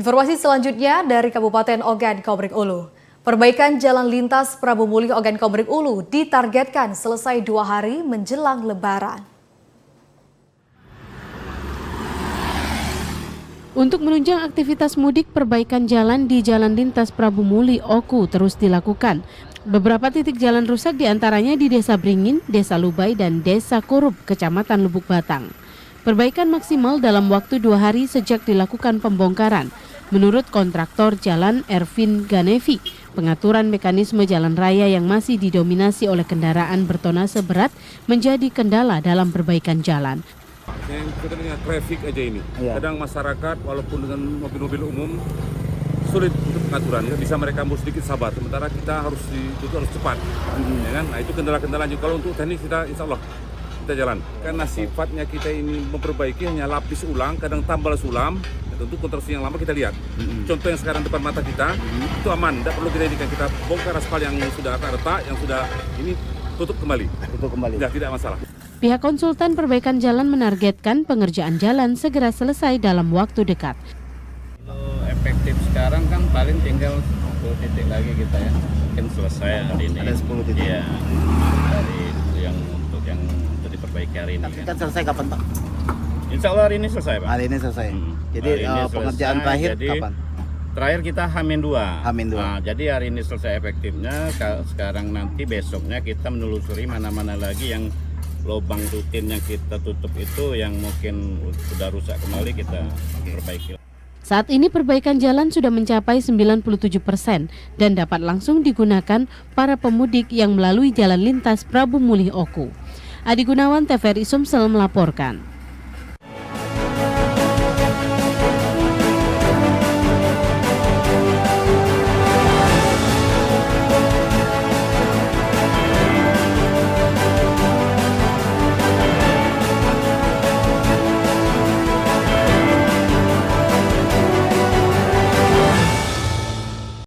Informasi selanjutnya dari Kabupaten Ogan Komering Ulu. Perbaikan jalan lintas Prabu Mulih Ogan Komering Ulu ditargetkan selesai 2 hari menjelang Lebaran. Untuk menunjang aktivitas mudik, perbaikan jalan di Jalan Lintas Prabu Mulih Oku terus dilakukan. Beberapa titik jalan rusak diantaranya di Desa Bringin, Desa Lubai, dan Desa Kurup, Kecamatan Lubuk Batang. Perbaikan maksimal dalam waktu 2 hari sejak dilakukan pembongkaran. Menurut kontraktor jalan Ervin Ganevi, pengaturan mekanisme jalan raya yang masih didominasi oleh kendaraan bertonase berat menjadi kendala dalam perbaikan jalan. Yang kita dengan traffic aja ini. Kadang masyarakat walaupun dengan mobil-mobil umum sulit untuk pengaturan, bisa mereka ambil sedikit sabar. Sementara kita harus cepat, ya kan? Nah itu kendala-kendala. Kalau untuk teknik kita insya Allah kita jalan. Karena sifatnya kita ini memperbaiki hanya lapis ulang, kadang tambal sulam. Tentu konstruksi yang lama kita lihat. Contoh yang sekarang depan mata kita itu aman, tidak perlu kita ini kan kita bongkar aspal yang sudah retak, yang sudah ini tutup kembali. Tidak masalah. Pihak konsultan perbaikan jalan menargetkan pengerjaan jalan segera selesai dalam waktu dekat. Kalau efektif sekarang kan paling tinggal 10 titik lagi kita ya, mungkin selesai hari ini. Ada 10 titik. Iya. Dari yang untuk diperbaiki hari ini. Kan selesai kapan, Pak? Insya Allah hari ini selesai, Pak. Hari ini selesai. Jadi Hari ini pengerjaan selesai, terakhir jadi kapan? Terakhir kita H-2. H-2. Jadi hari ini selesai efektifnya. Sekarang nanti besoknya kita menelusuri mana-mana lagi yang lubang rutin yang kita tutup itu yang mungkin sudah rusak kembali kita perbaiki. Saat ini perbaikan jalan sudah mencapai 97% dan dapat langsung digunakan para pemudik yang melalui jalan lintas Prabu Mulih Oku. Adi Gunawan, TVRI Sumsel melaporkan.